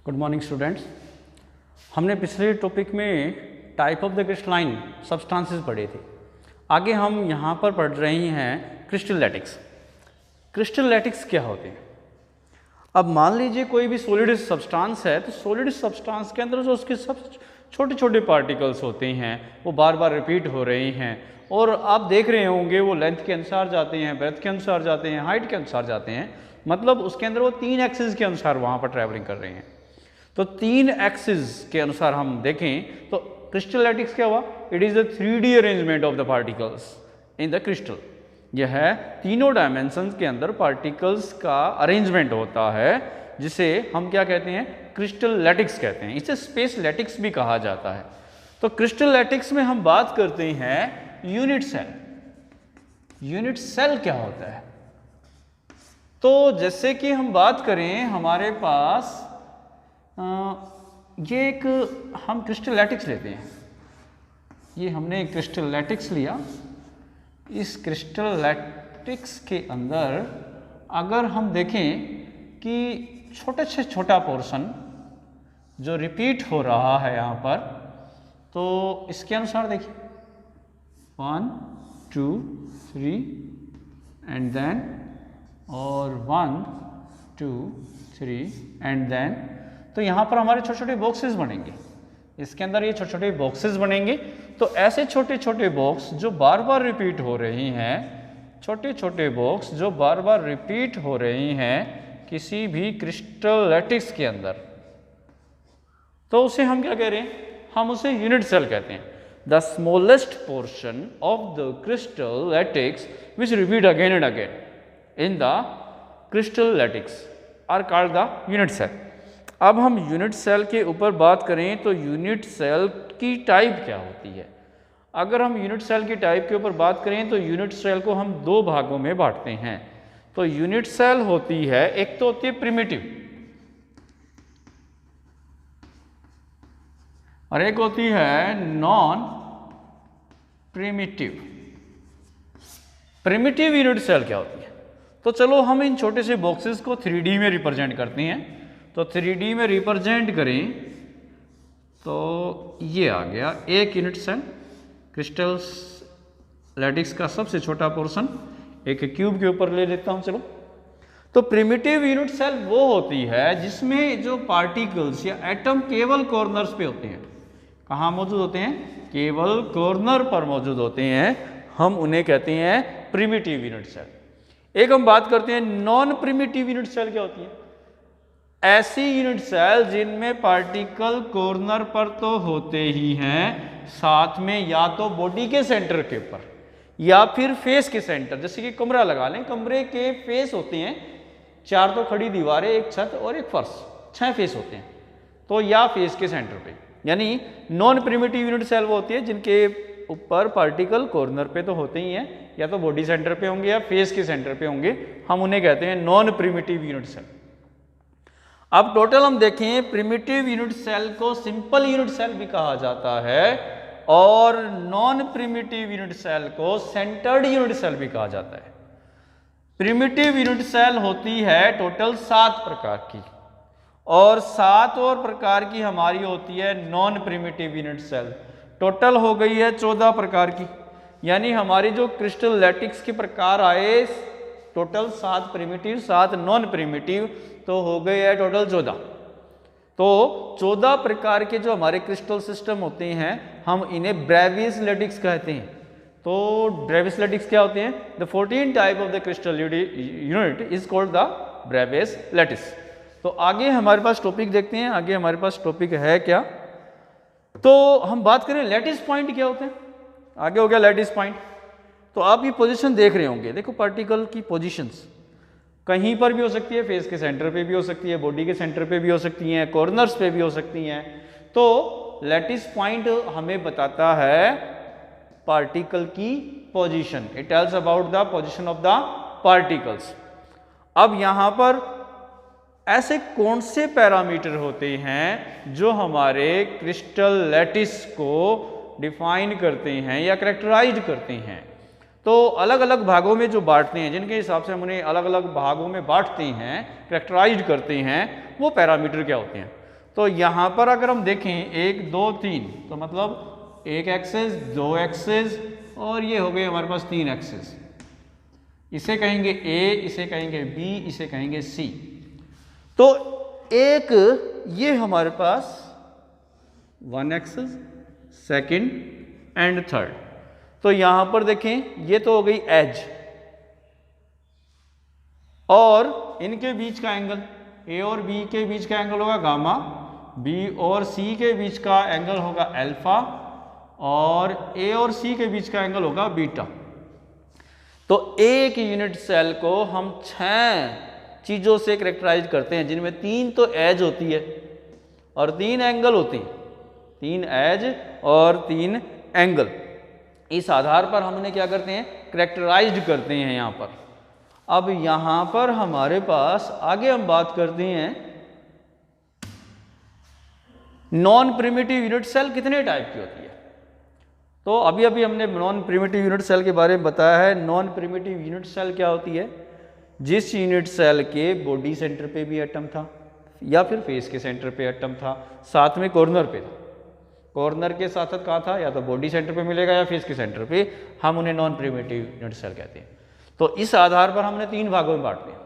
Good morning students. हमने पिछले topic में type of the crystalline substances पढ़े थे। आगे हम यहाँ पर पढ़ रहे हैं क्रिस्टल लैटिक्स। क्रिस्टल लैटिक्स क्या होते हैं? अब मान लीजिए कोई भी सॉलिड सब्सटेंस है, तो सॉलिड सब्सटेंस के अंदर जो उसके सब छोटे छोटे पार्टिकल्स होते हैं वो बार बार रिपीट हो रहे हैं, और आप देख रहे होंगे वो लेंथ के अनुसार जाते हैं, ब्रेथ के अनुसार जाते हैं, हाइट के अनुसार जाते हैं। मतलब उसके अंदर वो 3 एक्सिस के अनुसार वहाँ पर ट्रैवलिंग कर रहे हैं। तो 3 एक्सिस के अनुसार हम देखें तो क्रिस्टल लैटिक्स क्या हुआ? It is the 3D arrangement of the particles in the crystal. यह है तीनों डायमेंशंस के अंदर पार्टिकल्स का अरेंजमेंट होता है, जिसे हम क्या कहते हैं? क्रिस्टल लैटिक्स कहते हैं। इसे स्पेस लैटिक्स भी कहा जाता है। तो क्रिस्टल लैटिक्स में हम बात करते हैं यूनिट सेल। यूनिट सेल क्या होता है? तो जैसे कि हम बात करें, हमारे पास ये एक हम क्रिस्टल लैटिक्स लेते हैं। ये हमने एक क्रिस्टल लैटिक्स लिया। इस क्रिस्टल लैटिक्स के अंदर अगर हम देखें कि छोटे से छोटा पोर्शन जो रिपीट हो रहा है यहाँ पर, तो इसके अनुसार देखिए 1 2 3 एंड देन, और 1 2 3 एंड देन। तो यहाँ पर हमारे छोटे छोटे बॉक्सेस बनेंगे। इसके अंदर ये छोटे छोटे बॉक्सेस बनेंगे। तो ऐसे छोटे छोटे बॉक्स जो बार बार रिपीट हो रही हैं, छोटे छोटे बॉक्स जो बार बार रिपीट हो रही हैं किसी भी क्रिस्टल लैटिक्स के अंदर, तो उसे हम क्या कह रहे हैं? हम उसे यूनिट सेल कहते हैं। The smallest portion of the crystal lattice which repeat again and again in the crystal lattice are called the unit cell. अब हम यूनिट सेल के ऊपर बात करें तो यूनिट सेल की टाइप क्या होती है? अगर हम यूनिट सेल की टाइप के ऊपर बात करें तो यूनिट सेल को हम 2 भागों में बांटते हैं। तो यूनिट सेल होती है, एक तो होती है प्रिमिटिव और एक होती है non primitive. Primitive unit cell क्या होती है? तो चलो हम इन छोटे से बॉक्सेस को 3D में रिप्रेजेंट करते हैं। तो 3D में रिप्रेजेंट करें तो ये आ गया एक यूनिट सेल, क्रिस्टल लैटिक्स का सबसे छोटा पोर्शन। एक क्यूब के ऊपर ले लेता हूं चलो। तो प्रिमिटिव यूनिट सेल वो होती है जिसमें जो पार्टिकल्स या एटम केवल कॉर्नर्स पे होते हैं। कहाँ मौजूद होते हैं? केवल कॉर्नर पर मौजूद होते हैं। हम उन्हें कहते हैं प्रिमिटिव यूनिट सेल। एक हम बात करते हैं नॉन प्रिमिटिव यूनिट सेल क्या होती है? ऐसी यूनिट सेल जिनमें पार्टिकल कॉर्नर पर तो होते ही हैं, साथ में या तो बॉडी के सेंटर के ऊपर या फिर फेस के सेंटर। जैसे कि कमरा लगा लें, कमरे के फेस होते हैं 4 तो खड़ी दीवारें, एक छत और एक फर्श, 6 फेस होते हैं। तो या फेस के सेंटर पे, यानी नॉन प्रिमिटिव यूनिट सेल वो होती है जिनके ऊपर पार्टिकल कॉर्नर पे तो होते ही हैं, या तो बॉडी सेंटर पे होंगे या फेस के सेंटर पे होंगे। हम उन्हें कहते हैं नॉन प्रिमिटिव यूनिट सेल। अब टोटल हम देखें, प्रिमिटिव यूनिट सेल को सिंपल यूनिट सेल भी कहा जाता है और नॉन प्रिमिटिव यूनिट सेल को सेंटर्ड यूनिट सेल भी कहा जाता है। प्रिमिटिव यूनिट सेल होती है टोटल 7 प्रकार की, और 7 और प्रकार की हमारी होती है non primitive unit cell. Total हो गई है 14 प्रकार की, यानी हमारी जो क्रिस्टल लैटिक्स के प्रकार आए टोटल 7 प्रिमिटिव 7 नॉन प्रिमिटिव, तो हो गए है टोटल 14। तो 14 प्रकार के जो हमारे क्रिस्टल सिस्टम होते हैं हम इन्हें ब्रेवियस लैटिक्स कहते हैं। तो ब्रेवियस लैटिक्स क्या होते हैं? The 14 type of the crystal unit is called the Bravais lattice. तो आगे हमारे पास टॉपिक देखते हैं। आगे हमारे पास टॉपिक है क्या? तो हम बात करें लैटिस पॉइंट क्या होते हैं। आगे हो गया लैटिस पॉइंट। तो आप ये पोजीशन देख रहे होंगे, देखो पार्टिकल की पोजीशंस कहीं पर भी हो सकती है, फेस के सेंटर पे भी हो सकती है, बॉडी के सेंटर पे भी हो सकती हैं, कॉर्नर्स पे भी हो सकती हैं। तो लैटिस पॉइंट हमें बताता है पार्टिकल की position. It tells about the position of the particles. अब यहाँ पर ऐसे कौन से पैरामीटर होते हैं जो हमारे क्रिस्टल लैटिस को डिफाइन करते हैं या कैरेक्टराइज करते हैं? तो अलग अलग भागों में जो बांटते हैं, जिनके हिसाब से हम उन्हें अलग अलग भागों में बांटते हैं, कैरेक्टराइज करते हैं, वो पैरामीटर क्या होते हैं? तो यहाँ पर अगर हम देखें 1 2 3, तो मतलब एक एक्सेस, 2 एक्सेस और ये हो गए हमारे पास 3 एक्सेस। इसे कहेंगे A, इसे कहेंगे B, इसे कहेंगे C। तो एक ये हमारे पास 1 एक्सेस, सेकंड एंड थर्ड। तो यहां पर देखें ये तो हो गई एज, और इनके बीच का एंगल A और B के बीच का एंगल होगा गामा, B और C के बीच का एंगल होगा अल्फा, और A और C के बीच का एंगल होगा बीटा। तो एक यूनिट सेल को हम 6 चीजों से कैरेक्टराइज करते हैं, जिनमें 3 तो एज होती है और 3 एंगल होती है, 3 एज और 3 एंगल। इस आधार पर हमने क्या करते हैं, कैरेक्टराइज्ड करते हैं यहां पर। अब यहां पर हमारे पास आगे हम बात करते हैं नॉन प्रिमिटिव यूनिट सेल कितने टाइप की होती है। तो अभी अभी हमने नॉन प्रिमिटिव यूनिट सेल के बारे में बताया है। नॉन प्रिमिटिव यूनिट सेल क्या होती है, जिस यूनिट सेल के बॉडी सेंटर पे भी एटम था या फिर फेस के सेंटर पे एटम था, साथ में कॉर्नर पे था। कॉर्नर के साथ साथ कहाँ था, या तो बॉडी सेंटर पे मिलेगा या फेस के सेंटर पे, हम उन्हें नॉन प्रिमिटिव यूनिट सेल कहते हैं। तो इस आधार पर हमने 3 भागों में बांटते हैं।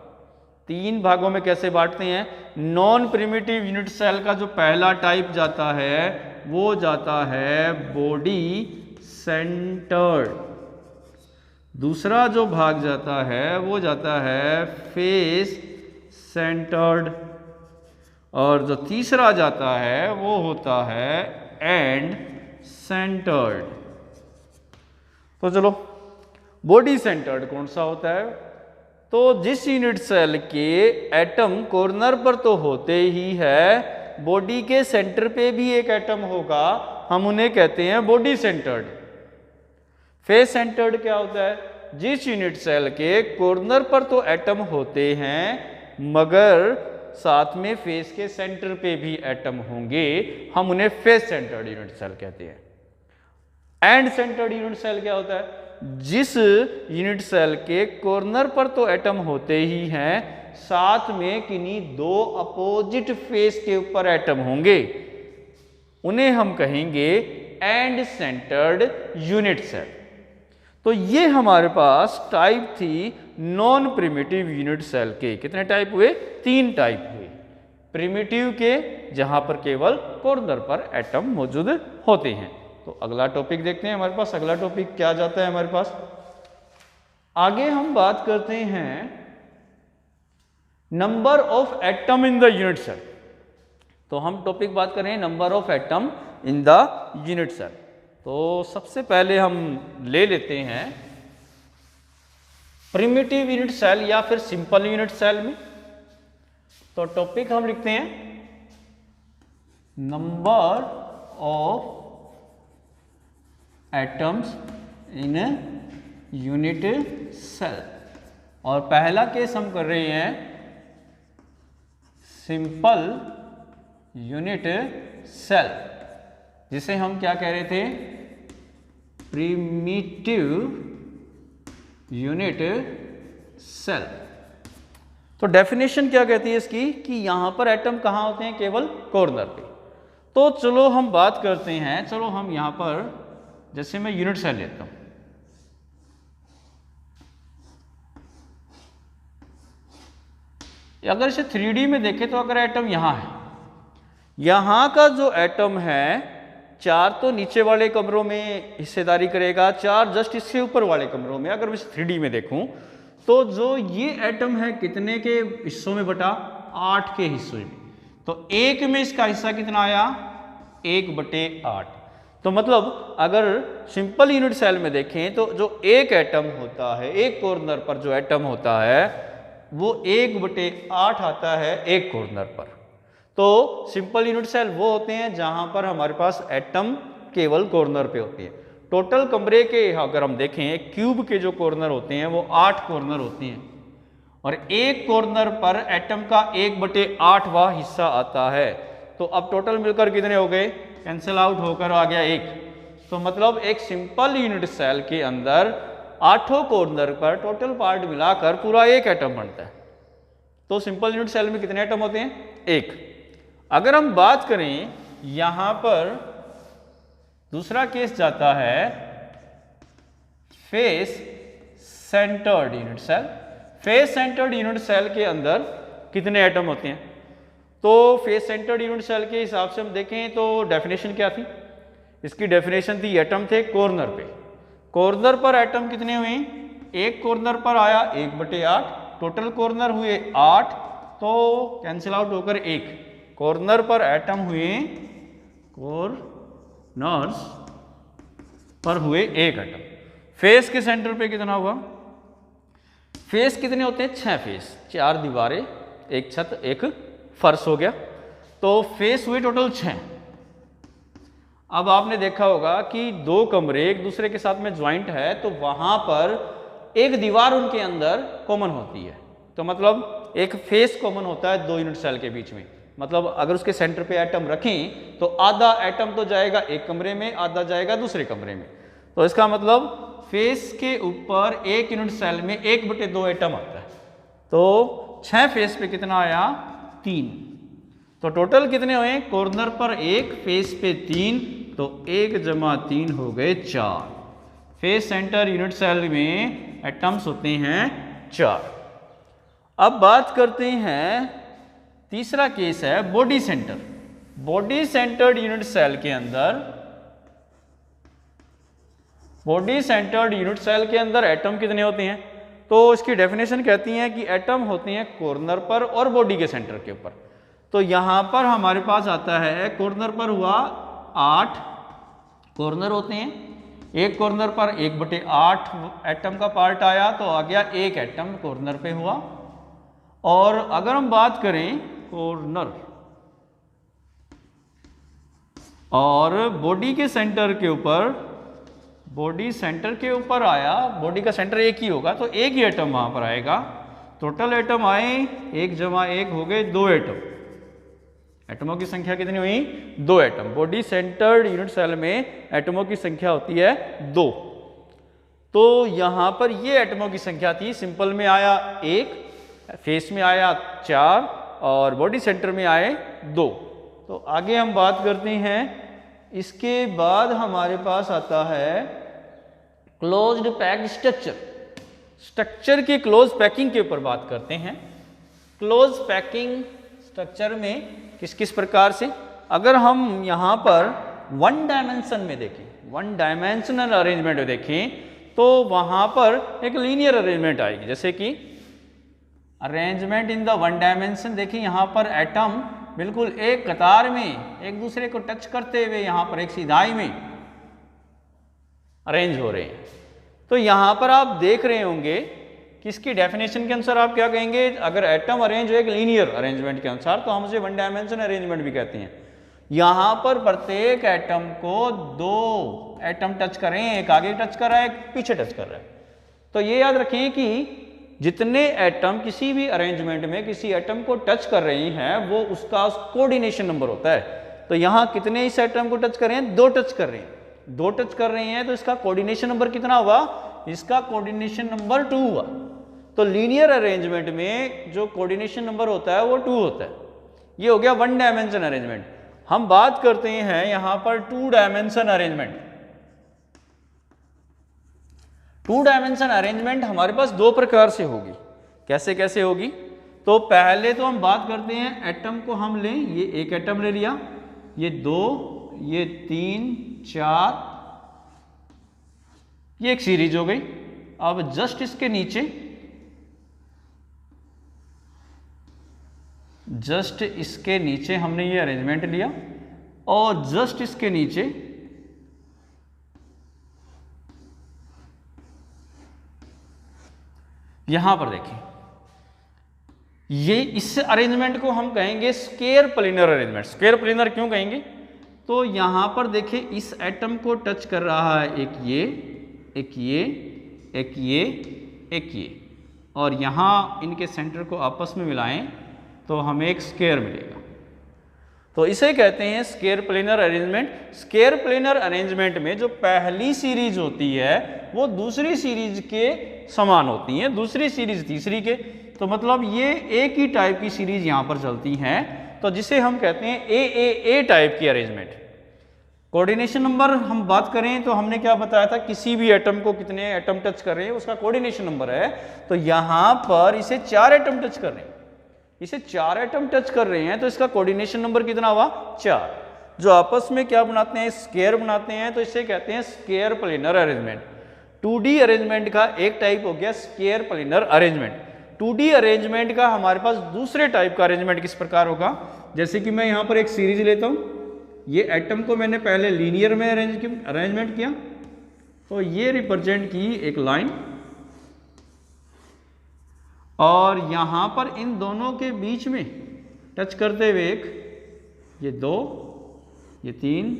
3 भागों में कैसे बांटते हैं, नॉन प्रिमिटिव यूनिट सेल का जो पहला टाइप जाता है वो जाता है बॉडी सेंटर्ड, दूसरा जो भाग जाता है वो जाता है फेस सेंटर्ड, और जो तीसरा जाता है वो होता है एंड सेंटर्ड। तो चलो बॉडी सेंटर्ड कौन सा होता है, तो जिस यूनिट सेल के एटम कॉर्नर पर तो होते ही है, बॉडी के सेंटर पे भी एक एटम होगा, हम उन्हें कहते हैं बॉडी सेंटर्ड। फेस सेंटर्ड क्या होता है, जिस यूनिट सेल के कॉर्नर पर तो एटम होते हैं मगर साथ में फेस के सेंटर पे भी एटम होंगे, हम उन्हें फेस सेंटर्ड यूनिट सेल कहते हैं। एंड सेंटर्ड यूनिट सेल क्या होता है, जिस यूनिट सेल के कॉर्नर पर तो एटम होते ही हैं, साथ में किन्हीं 2 अपोजिट फेस के ऊपर एटम होंगे, उन्हें हम कहेंगे एंड सेंटर्ड यूनिट सेल। तो ये हमारे पास टाइप थी नॉन प्रिमिटिव यूनिट सेल के। कितने टाइप हुए, 3 टाइप हुए। प्रिमिटिव के जहां पर केवल कॉर्नर पर एटम मौजूद होते हैं। तो अगला टॉपिक देखते हैं हमारे पास। अगला टॉपिक क्या जाता है हमारे पास, आगे हम बात करते हैं number of atom in the unit cell. तो हम टॉपिक बात कर रहे हैं number of atom in the unit cell. तो सबसे पहले हम ले लेते हैं प्रिमिटिव यूनिट सेल या फिर सिंपल यूनिट सेल में। तो टॉपिक हम लिखते हैं number of atoms in unit cell, और पहला केस हम कर रहे हैं सिंपल यूनिट सेल, जिसे हम क्या कह रहे थे, प्रिमिटिव यूनिट सेल। तो डेफिनेशन क्या कहती है इसकी, कि यहां पर एटम कहां होते हैं, केवल कॉर्नर पे। तो चलो हम बात करते हैं, चलो हम यहां पर जैसे मैं यूनिट सेल लेता हूं, अगर इसे 3D में देखें तो अगर एटम यहां है, यहां का जो एटम है 4 तो नीचे वाले कमरों में हिस्सेदारी करेगा, 4 जस्ट इसके ऊपर वाले कमरों में। अगर मैं इसे 3D में देखूं तो जो ये एटम है कितने के हिस्सों में बटा, 8 के हिस्सों में। तो 1 में इसका हिस्सा कितना आया, 1/8। तो मतलब अगर सिंपल यूनिट सेल में देखें तो जो एक एटम होता है, एक कॉर्नर पर जो एटम होता है वो 1/8 आता है एक कॉर्नर पर। तो सिंपल यूनिट सेल वो होते हैं जहां पर हमारे पास एटम केवल कॉर्नर पे होते हैं। टोटल कमरे के अगर हम देखें, क्यूब के जो कॉर्नर होते हैं वो 8 कॉर्नर होते हैं, और एक कॉर्नर पर एटम का 1/8वां हिस्सा आता है। तो अब टोटल मिलकर कितने हो गए, कैंसिल आउट होकर आ गया 1। तो मतलब एक सिंपल यूनिट सेल के अंदर 8 कॉर्नर पर टोटल पार्ट मिलाकर पूरा एक एटम बनता है। तो सिंपल यूनिट सेल में कितने एटम होते हैं, 1। अगर हम बात करें यहां पर दूसरा केस जाता है face centred unit cell. Face centred unit cell के अंदर कितने एटम होते हैं? तो फेस सेंटर्ड यूनिट सेल के हिसाब से हम देखें तो डेफिनेशन क्या थी? इसकी डेफिनेशन थी एटम थे कॉर्नर पे। कॉर्नर पर एटम कितने हुए? एक कॉर्नर पर आया 1/8, टोटल कॉर्नर हुए 8, तो कैंसिल आउट होकर 1। कॉर्नर पर एटम हुए, कॉर्नर्स पर हुए 1 एटम। फेस के सेंटर पे कितना हुआ? फेस कितने होते हैं? 6 फेस, 4 दीवारें, एक छत, एक फर्श हो गया, तो फेस हुए टोटल 6। अब आपने देखा होगा कि 2 कमरे एक दूसरे के साथ में ज्वाइंट है, तो वहां पर एक दीवार उनके अंदर कॉमन होती है, तो मतलब एक फेस कॉमन होता है 2 यूनिट सेल के बीच में। मतलब अगर उसके सेंटर पे एटम रखें तो आधा एटम तो जाएगा एक कमरे में, आधा जाएगा दूसरे कमरे में। तो इसका मतलब फेस के ऊपर एक यूनिट सेल में 1/2 एटम आता है, तो 6 फेस पे कितना आया? 3। तो टोटल कितने हुए? कॉर्नर पर 1, फेस पे 3, तो 1 + 3 हो गए 4। फेस सेंटर यूनिट सेल में एटम्स होते हैं 4। अब बात करते हैं तीसरा केस है body centre. Body centred unit cell के अंदर, बॉडी सेंटर्ड यूनिट सेल के अंदर एटम कितने होते हैं? तो इसकी डेफिनेशन कहती है कि एटम होते हैं कॉर्नर पर और बॉडी के सेंटर के ऊपर। तो यहां पर हमारे पास आता है कॉर्नर पर हुआ 8 कॉर्नर होते हैं, एक कॉर्नर पर 1/8 एटम का पार्ट आया, तो आ गया 1 एटम कॉर्नर पे हुआ। और अगर हम बात करें कॉर्नर और बॉडी के सेंटर के ऊपर, बॉडी सेंटर के ऊपर आया, बॉडी का सेंटर एक ही होगा, तो एक ही एटम वहां पर आएगा। टोटल एटम आए 1 + 1 हो गए 2 एटम। एटमों की संख्या कितनी हुई? 2 atom. Body centred unit cell में एटमों की संख्या होती है 2। तो यहां पर ये एटमों की संख्या थी। सिंपल में आया 1, फेस में आया 4 और बॉडी सेंटर में आए 2। तो आगे हम बात करते हैं। इसके बाद हमारे पास आता है क्लोज्ड पैक्ड स्ट्रक्चर। स्ट्रक्चर की क्लोज पैकिंग के ऊपर बात करते हैं। क्लोज पैकिंग स्ट्रक्चर में किस किस प्रकार से, अगर हम यहां पर 1 डायमेंशन में देखें, 1 डायमेंशनल अरेंजमेंट में देखें, तो वहां पर एक लीनियर अरेंजमेंट आएगी। जैसे कि अरेंजमेंट इन द 1 डायमेंशन, देखिए यहां पर एटम बिल्कुल एक कतार में एक दूसरे को टच करते हुए यहां पर एक सीधाई में अरेंज हो रहे हैं। तो यहां पर आप देख रहे होंगे कि इसकी डेफिनेशन के अनुसार आप क्या कहेंगे? अगर एटम अरेंज हो एक लीनियर अरेंजमेंट के अनुसार, तो हम उसे 1 डायमेंशन अरेंजमेंट भी कहते हैं। यहां पर प्रत्येक एटम को 2 एटम टच करें, एक आगे टच कर रहा है, एक पीछे टच कर रहा है। तो ये याद रखें कि जितने एटम किसी भी अरेंजमेंट में किसी एटम को टच कर रहे हैं, वो उसका कोऑर्डिनेशन नंबर होता है। तो यहां कितने इस एटम को टच कर रहे हैं? 2 टच कर रहे हैं। 2 टच कर रहे हैं, तो इसका कोऑर्डिनेशन नंबर कितना हुआ? इसका कोऑर्डिनेशन नंबर 2 हुआ। तो लीनियर अरेंजमेंट में जो कोऑर्डिनेशन नंबर होता है वो 2 होता है। ये हो गया 1 डायमेंशन अरेंजमेंट। हम बात करते हैं यहां पर 2 डायमेंशन अरेंजमेंट। 2 डायमेंशन अरेंजमेंट हमारे पास 2 प्रकार से होगी। कैसे कैसे होगी? तो पहले तो हम बात करते हैं एटम को हम लें, ये एक एटम ले लिया, ये 2, ये 3, 4, ये एक सीरीज हो गई। अब जस्ट इसके नीचे, जस्ट इसके नीचे हमने ये अरेंजमेंट लिया और जस्ट इसके नीचे यहां पर देखें, ये इस अरेंजमेंट को हम कहेंगे square planar arrangement. Square planar क्यों कहेंगे? तो यहां पर देखिए इस एटम को टच कर रहा है एक ये, एक ये, एक ये, एक ये, और यहां इनके सेंटर को आपस में मिलाएं तो हमें एक स्क्वायर मिलेगा। तो इसे कहते हैं square planar arrangement. Square planar arrangement में जो पहली सीरीज होती है वो दूसरी सीरीज के समान होती है, दूसरी सीरीज तीसरी के। तो मतलब ये एक ही टाइप की सीरीज यहां पर चलती हैं। तो जिसे हम कहते हैं ए टाइप की अरेंजमेंट। कोऑर्डिनेशन नंबर हम बात करें तो हमने क्या बताया था, किसी भी एटम को कितने एटम टच कर रहे हैं उसका कोऑर्डिनेशन नंबर है। तो यहां पर इसे 4 एटम टच कर रहे हैं, इसे 4 एटम टच कर रहे हैं, तो इसका कोऑर्डिनेशन नंबर कितना हुआ 4। जो आपस में क्या बनाते हैं, स्क्वायर बनाते हैं, तो इसे कहते हैं square planar arrangement. 2D arrangement का एक टाइप हो गया square planar arrangement. 2D arrangement का हमारे पास दूसरे टाइप का अरेंजमेंट किस प्रकार होगा, जैसे कि मैं यहां पर एक सीरीज लेता हूं, ये एटम को मैंने पहले लीनियर में अरेंजमेंट किया, तो ये रिप्रेजेंट की एक लाइन, और यहां पर इन दोनों के बीच में टच करते हुए एक, ये 2, ये 3,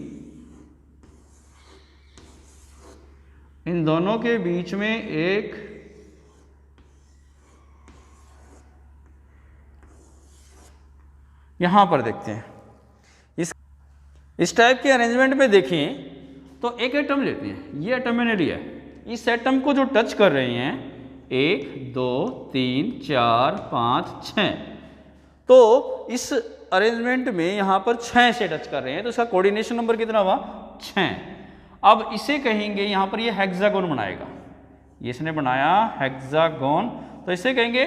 इन दोनों के बीच में एक, यहां पर देखते हैं इस टाइप के अरेंजमेंट में देखें तो एक एटम लेते हैं, ये एटम मैंने लिया है, इस एटम को जो टच कर रहे हैं 1 2 3 4 5 6, तो इस अरेंजमेंट में यहां पर 6 से टच कर रहे हैं, तो इसका कोऑर्डिनेशन नंबर कितना हुआ 6। अब इसे कहेंगे यहां पर ये हेक्सागोन बनाएगा, ये इसने बनाया हेक्सागोन, तो इसे कहेंगे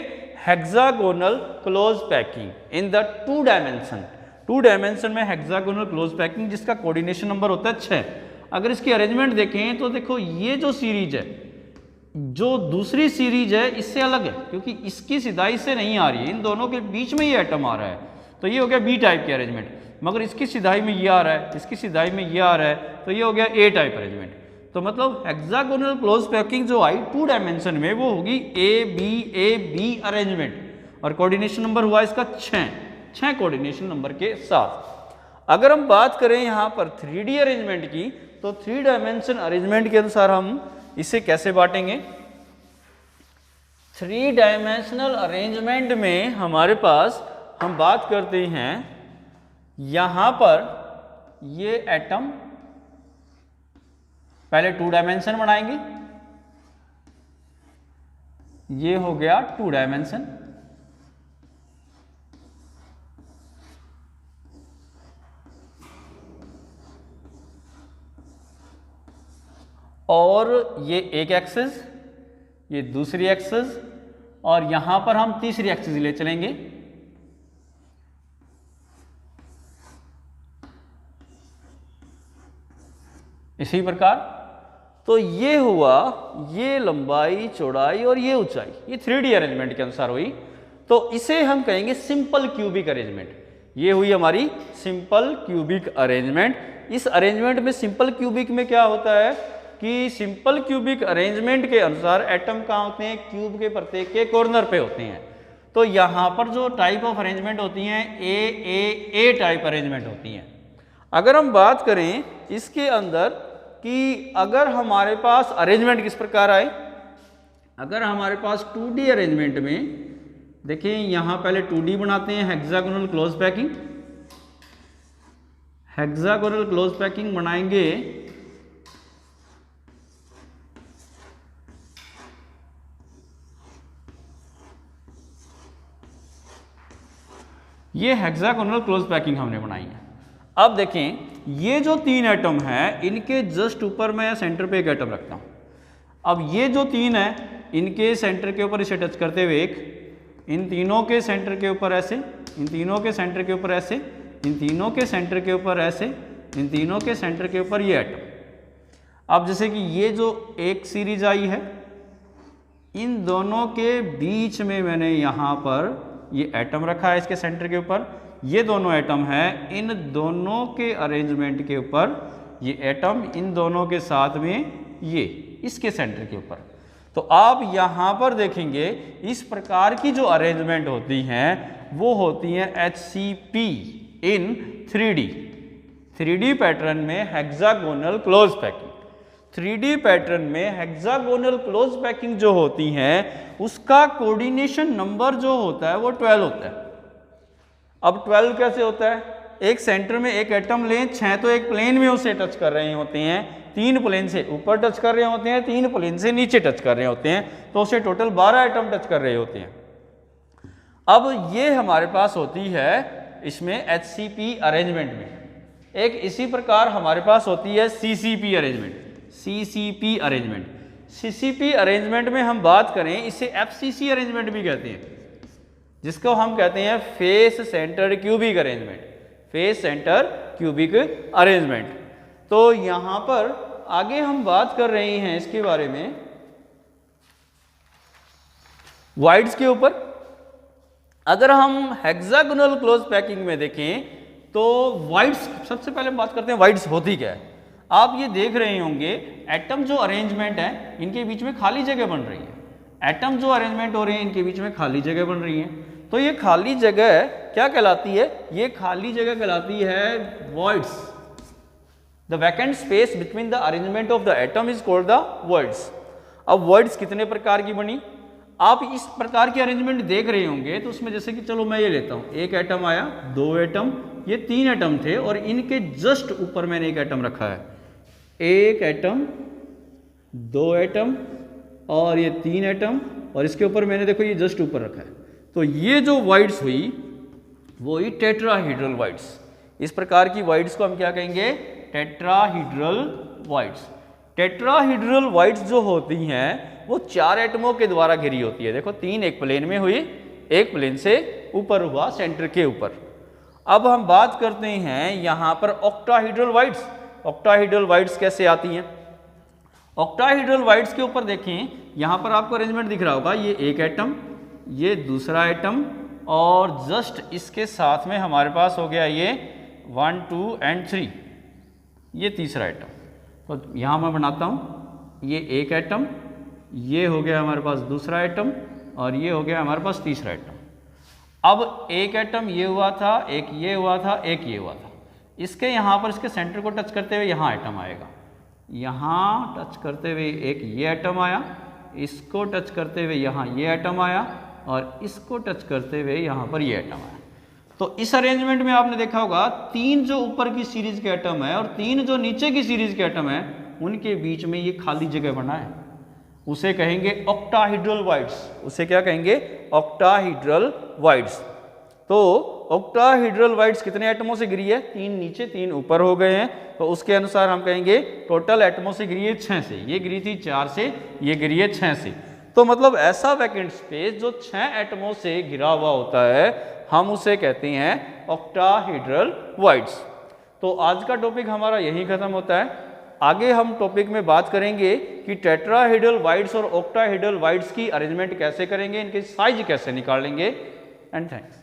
hexagonal close packing in the 2 dimension. 2 dimension में हेक्सागोनल क्लोज पैकिंग, जिसका कोऑर्डिनेशन नंबर होता है 6। अगर इसकी अरेंजमेंट देखें तो देखो ये जो सीरीज है, जो दूसरी सीरीज है इससे अलग है, क्योंकि इसकी सिधाई से नहीं आ रही है, इन दोनों के बीच में ये एटम आ रहा है, तो ये हो गया बी टाइप की अरेंजमेंट। मगर इसकी सिधाई में ये आ रहा है, इसकी सिधाई में ये आ रहा है, तो ये हो गया ए टाइप अरेंजमेंट। तो मतलब हेक्सागोनल क्लोज पैकिंग जो आई 2 डायमेंशन में, वो होगी ए बी अरेंजमेंट, और कोऑर्डिनेशन नंबर हुआ इसका 6 कोऑर्डिनेशन नंबर के साथ। अगर हम बात करें यहां पर 3D अरेंजमेंट की, तो 3 डायमेंशन अरेंजमेंट के अनुसार हम इसे कैसे बांटेंगे। 3 डायमेंशनल अरेंजमेंट में हमारे पास हम बात करते हैं, यहां पर ये एटम पहले 2 डायमेंशन बनाएंगे, ये हो गया 2 डायमेंशन, और ये एक एक्सिस, ये दूसरी एक्सिस, और यहां पर हम तीसरी एक्सिस ले चलेंगे। इसी प्रकार, तो ये हुआ ये लंबाई चौड़ाई और ये ऊंचाई, ये 3D अरेंजमेंट के अनुसार हुई, तो इसे हम कहेंगे सिंपल क्यूबिक अरेंजमेंट। ये हुई हमारी सिंपल क्यूबिक अरेंजमेंट। इस अरेंजमेंट में सिंपल क्यूबिक में क्या होता है कि सिंपल क्यूबिक अरेंजमेंट के अनुसार एटम कहाँ होते हैं, क्यूब के प्रत्येक के कॉर्नर पे होते हैं। तो यहाँ पर जो टाइप ऑफ अरेंजमेंट होती हैं ए टाइप अरेंजमेंट होती हैं। अगर हम बात करें इसके अंदर कि अगर हमारे पास अरेंजमेंट किस प्रकार आए, अगर हमारे पास 2D अरेंजमेंट में देखिए, यहाँ पहले 2D बनाते हैं hexagonal close packing, hexagonal close packing बनाएंगे, ये हेक्सागोनल क्लोज पैकिंग हमने बनाई है। अब देखें ये जो 3 एटम है, इनके जस्ट ऊपर मैं सेंटर पे एक एटम रखता हूं। अब ये जो 3 है, इनके सेंटर के ऊपर इसे टच करते हुए एक, इन तीनों के सेंटर के ऊपर ऐसे, इन तीनों के सेंटर के ऊपर ऐसे, इन तीनों के सेंटर के ऊपर ऐसे, इन तीनों के सेंटर के ऊपर ये एटम। अब जैसे कि ये जो एक सीरीज आई है, इन दोनों के बीच में मैंने यहाँ पर ये एटम रखा है इसके सेंटर के ऊपर, ये दोनों एटम है, इन दोनों के अरेंजमेंट के ऊपर ये एटम, इन दोनों के साथ में ये इसके सेंटर के ऊपर। तो आप यहाँ पर देखेंगे इस प्रकार की जो अरेंजमेंट होती हैं वो होती हैं HCP इन 3D पैटर्न में hexagonal close packing. 3D pattern में हेक्सागोनल क्लोज पैकिंग जो होती हैं उसका कोऑर्डिनेशन नंबर जो होता है वो 12 होता है। अब 12 कैसे होता है, एक सेंटर में एक एटम लें, 6 तो एक प्लेन में उसे टच कर रहे होते हैं, 3 प्लेन से ऊपर टच कर रहे होते हैं, 3 प्लेन से नीचे टच कर रहे होते हैं, तो उसे टोटल 12 एटम टच कर रहे होते हैं। अब ये हमारे पास होती है इसमें HCP अरेंजमेंट में। एक इसी प्रकार हमारे पास होती है CCP arrangement. CCP arrangement, CCP arrangement में हम बात करें, इसे FCC अरेंजमेंट भी कहते हैं, जिसको हम कहते हैं face centred cubic arrangement. Face centre cubic arrangement. तो यहां पर आगे हम बात कर रहे हैं इसके बारे में वाइड्स के ऊपर। अगर हम हेक्सागोनल क्लोज पैकिंग में देखें तो वाइड्स, सबसे पहले हम बात करते हैं वाइड्स होती क्या है। आप ये देख रहे होंगे एटम जो अरेंजमेंट है इनके बीच में खाली जगह बन रही है। एटम जो अरेंजमेंट हो रहे हैं इनके बीच में खाली जगह बन रही है। तो ये खाली जगह क्या कहलाती है? ये खाली जगह कहलाती है voids. The vacant space between the arrangement of the atom is called the voids. अब वॉइड्स कितने प्रकार की बनी? आप इस प्रकार की अरेंजमेंट देख रहे होंगे तो उसमें जैसे कि चलो मैं ये लेता हूं, एक एटम आया, दो एटम, ये तीन एटम थे और इनके जस्ट ऊपर मैंने एक एटम रखा है। एक एटम, दो एटम और ये तीन एटम और इसके ऊपर मैंने देखो ये जस्ट ऊपर रखा है। तो ये जो वाइड्स हुई वो ही टेट्राहीड्रल वाइड्स। इस प्रकार की वाइड्स को हम क्या कहेंगे? Tetrahedral wides. टेट्राहीड्रल वाइड्स जो होती हैं वो चार एटमों के द्वारा घिरी होती है। देखो तीन एक प्लेन में हुई, एक प्लेन से ऊपर हुआ सेंटर के ऊपर। अब हम बात करते हैं यहां पर ऑक्टाहीड्रल वाइड्स। ऑक्टाहीड्रल वाइड्स कैसे आती हैं? ऑक्टाहीड्रल वाइड्स के ऊपर देखें, यहां पर आपको अरेंजमेंट दिख रहा होगा, ये एक एटम, ये दूसरा एटम और जस्ट इसके साथ में हमारे पास हो गया ये 1 2 और 3, ये तीसरा एटम। तो यहां मैं बनाता हूं, ये एक एटम, ये हो गया हमारे पास दूसरा एटम और ये हो गया हमारे पास तीसरा एटम। अब एक एटम ये हुआ था, एक ये हुआ था, एक ये हुआ था। इसके यहाँ पर इसके सेंटर को टच करते हुए यहाँ एटम आएगा, यहाँ टच करते हुए एक ये एटम आया, इसको टच करते हुए यहाँ ये एटम आया और इसको टच करते हुए यहाँ पर ये एटम आया। तो इस अरेंजमेंट में आपने देखा होगा तीन जो ऊपर की सीरीज के एटम है और तीन जो नीचे की सीरीज के एटम है उनके बीच में ये खाली जगह बना है, उसे कहेंगे ऑक्टाहीड्रल वाइड्स। उसे क्या कहेंगे? Octahedral wides. तो ऑक्टाहीड्रल वाइड्स कितने एटमों से घिरी है? तीन नीचे तीन ऊपर हो गए हैं। तो उसके अनुसार हम कहेंगे टोटल एटमों से घिरी है 6 से। ये घिरी थी 4 से, ये घिरी है 6 से। तो मतलब ऐसा वैकेंट स्पेस जो 6 एटमों से घिरा हुआ होता है हम उसे कहते हैं ऑक्टाहीड्रल वाइड्स। तो आज का टॉपिक हमारा यही खत्म होता है। आगे हम टॉपिक में बात करेंगे कि टेट्राहीड्रल वाइड्स और ऑक्टाहीड्रल वाइड्स की अरेंजमेंट कैसे करेंगे, इनके साइज कैसे निकालेंगे। And thanks.